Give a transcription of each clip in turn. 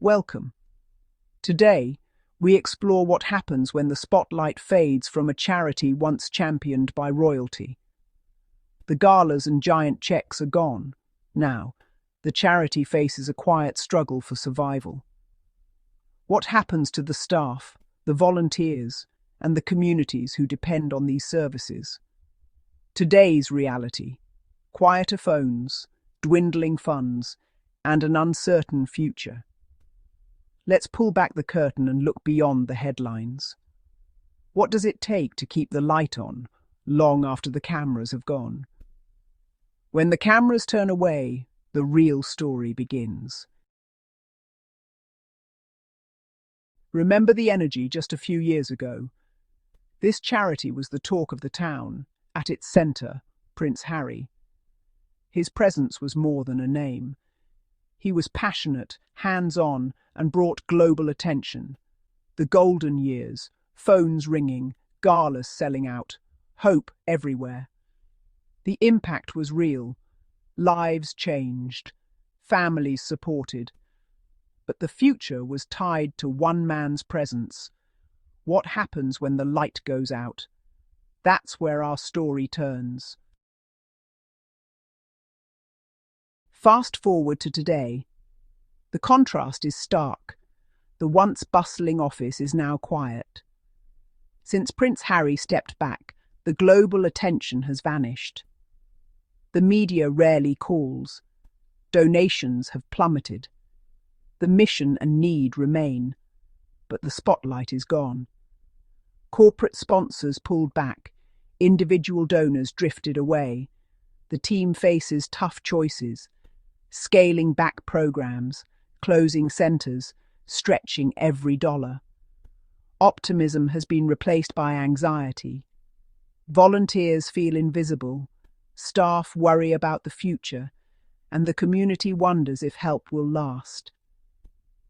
Welcome. Today, we explore what happens when the spotlight fades from a charity once championed by royalty. The galas and giant checks are gone. Now, the charity faces a quiet struggle for survival. What happens to the staff, the volunteers, and the communities who depend on these services? Today's reality: quieter phones, dwindling funds, and an uncertain future. Let's pull back the curtain and look beyond the headlines. What does it take to keep the light on long after the cameras have gone? When the cameras turn away, the real story begins. Remember the energy just a few years ago? This charity was the talk of the town. At its centre, Prince Harry. His presence was more than a name. He was passionate, hands-on, and brought global attention. The golden years, phones ringing, galas selling out, hope everywhere. The impact was real. Lives changed, families supported. But the future was tied to one man's presence. What happens when the light goes out? That's where our story turns. Fast forward to today. The contrast is stark. The once bustling office is now quiet. Since Prince Harry stepped back, the global attention has vanished. The media rarely calls. Donations have plummeted. The mission and need remain, but the spotlight is gone. Corporate sponsors pulled back. Individual donors drifted away. The team faces tough choices: scaling back programs, closing centres, stretching every dollar. Optimism has been replaced by anxiety. Volunteers feel invisible, staff worry about the future, and the community wonders if help will last.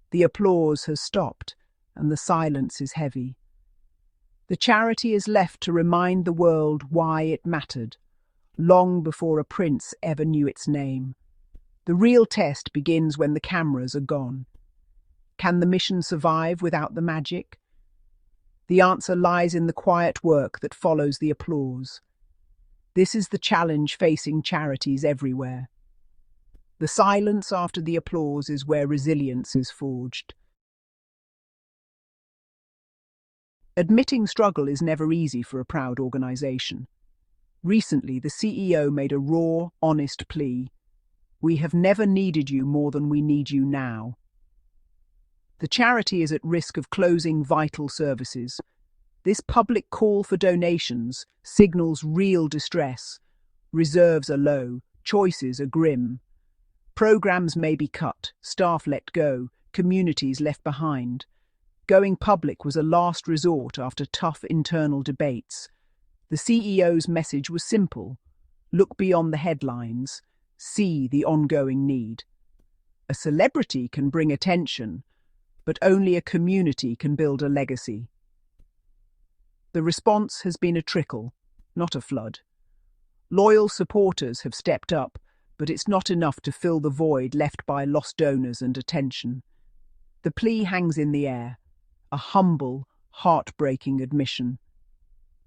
The applause has stopped, and the silence is heavy. The charity is left to remind the world why it mattered, long before a prince ever knew its name. The real test begins when the cameras are gone. Can the mission survive without the magic? The answer lies in the quiet work that follows the applause. This is the challenge facing charities everywhere. The silence after the applause is where resilience is forged. Admitting struggle is never easy for a proud organisation. Recently, the CEO made a raw, honest plea. "We have never needed you more than we need you now." The charity is at risk of closing vital services. This public call for donations signals real distress. Reserves are low, choices are grim. Programs may be cut, staff let go, communities left behind. Going public was a last resort after tough internal debates. The CEO's message was simple: look beyond the headlines, see the ongoing need. A celebrity can bring attention, but only a community can build a legacy. The response has been a trickle, not a flood. Loyal supporters have stepped up, but it's not enough to fill the void left by lost donors and attention. The plea hangs in the air, a humble, heartbreaking admission.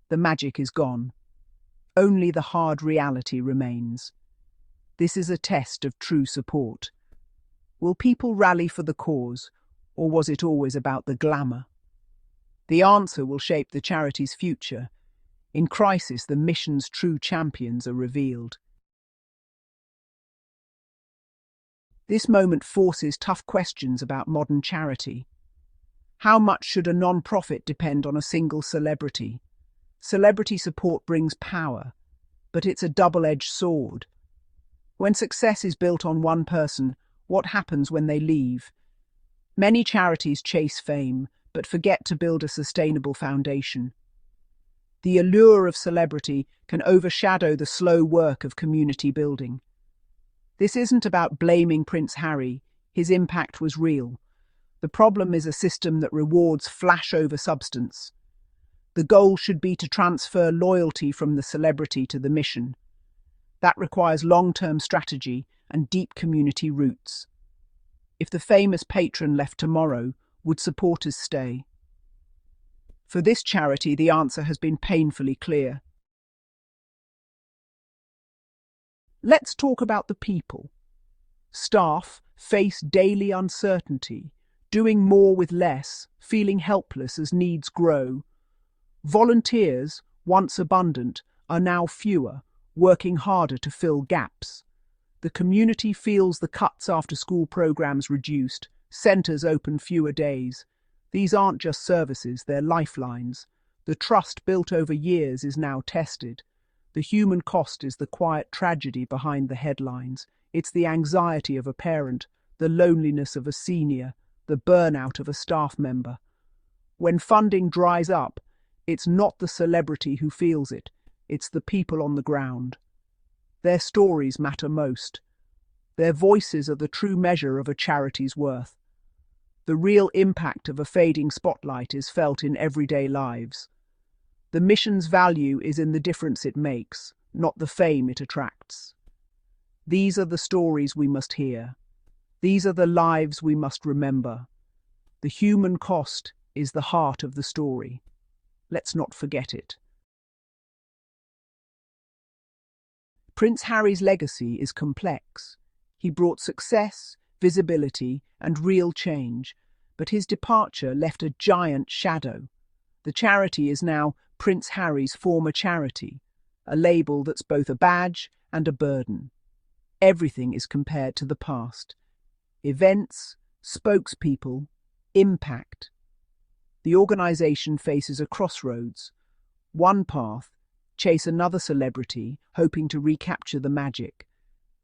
The magic is gone. Only the hard reality remains. This is a test of true support. Will people rally for the cause, or was it always about the glamour? The answer will shape the charity's future. In crisis, the mission's true champions are revealed. This moment forces tough questions about modern charity. How much should a non-profit depend on a single celebrity? Celebrity support brings power, but it's a double-edged sword. When success is built on one person, what happens when they leave? Many charities chase fame, but forget to build a sustainable foundation. The allure of celebrity can overshadow the slow work of community building. This isn't about blaming Prince Harry. His impact was real. The problem is a system that rewards flash over substance. The goal should be to transfer loyalty from the celebrity to the mission. That requires long-term strategy and deep community roots. If the famous patron left tomorrow, would supporters stay? For this charity, the answer has been painfully clear. Let's talk about the people. Staff face daily uncertainty, doing more with less, feeling helpless as needs grow. Volunteers, once abundant, are now fewer, working harder to fill gaps. The community feels the cuts after school programs reduced, centres open fewer days. These aren't just services, they're lifelines. The trust built over years is now tested. The human cost is the quiet tragedy behind the headlines. It's the anxiety of a parent, the loneliness of a senior, the burnout of a staff member. When funding dries up, it's not the celebrity who feels it, it's the people on the ground. Their stories matter most. Their voices are the true measure of a charity's worth. The real impact of a fading spotlight is felt in everyday lives. The mission's value is in the difference it makes, not the fame it attracts. These are the stories we must hear. These are the lives we must remember. The human cost is the heart of the story. Let's not forget it. Prince Harry's legacy is complex. He brought success, visibility, and real change, but his departure left a giant shadow. The charity is now Prince Harry's former charity, a label that's both a badge and a burden. Everything is compared to the past. Events, spokespeople, impact. The organisation faces a crossroads. One path, chase another celebrity, hoping to recapture the magic.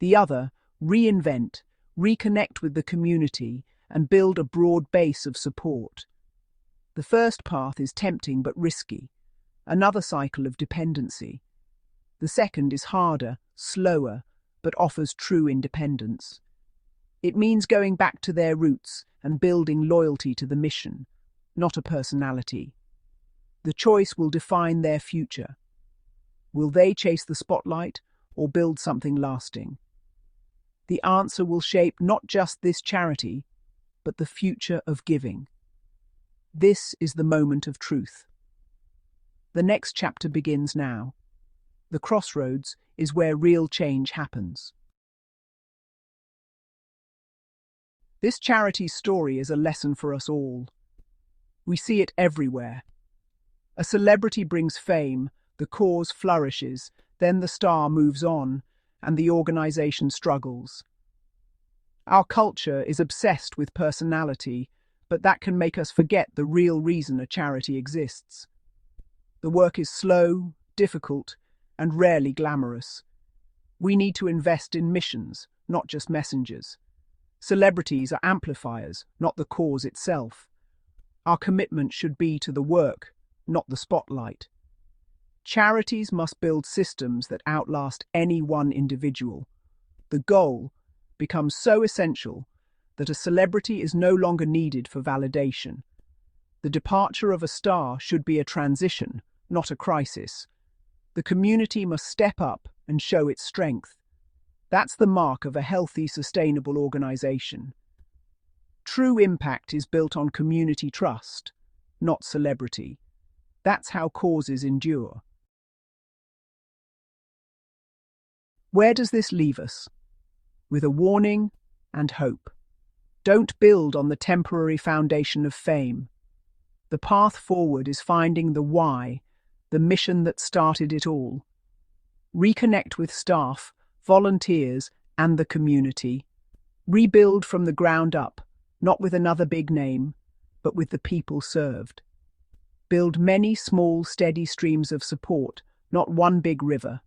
The other, reinvent, reconnect with the community, and build a broad base of support. The first path is tempting but risky, another cycle of dependency. The second is harder, slower, but offers true independence. It means going back to their roots and building loyalty to the mission, not a personality. The choice will define their future. Will they chase the spotlight or build something lasting? The answer will shape not just this charity, but the future of giving. This is the moment of truth. The next chapter begins now. The crossroads is where real change happens. This charity's story is a lesson for us all. We see it everywhere. A celebrity brings fame, the cause flourishes, then the star moves on, and the organization struggles. Our culture is obsessed with personality, but that can make us forget the real reason a charity exists. The work is slow, difficult, and rarely glamorous. We need to invest in missions, not just messengers. Celebrities are amplifiers, not the cause itself. Our commitment should be to the work, not the spotlight. Charities must build systems that outlast any one individual. The goal becomes so essential that a celebrity is no longer needed for validation. The departure of a star should be a transition, not a crisis. The community must step up and show its strength. That's the mark of a healthy, sustainable organization. True impact is built on community trust, not celebrity. That's how causes endure. Where does this leave us? With a warning and hope. Don't build on the temporary foundation of fame. The path forward is finding the why, the mission that started it all. Reconnect with staff, volunteers, and the community. Rebuild from the ground up, not with another big name, but with the people served. Build many small, steady streams of support, not one big river.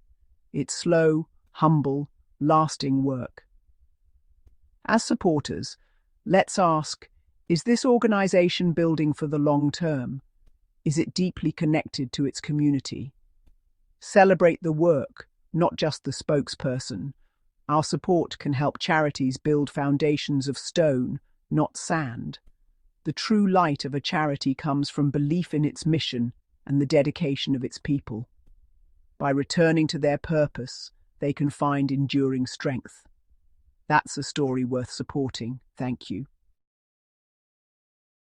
It's slow, humble, lasting work. As supporters, let's ask, is this organization building for the long term? Is it deeply connected to its community? Celebrate the work, not just the spokesperson. Our support can help charities build foundations of stone, not sand. The true light of a charity comes from belief in its mission and the dedication of its people. By returning to their purpose, they can find enduring strength. That's a story worth supporting. Thank you.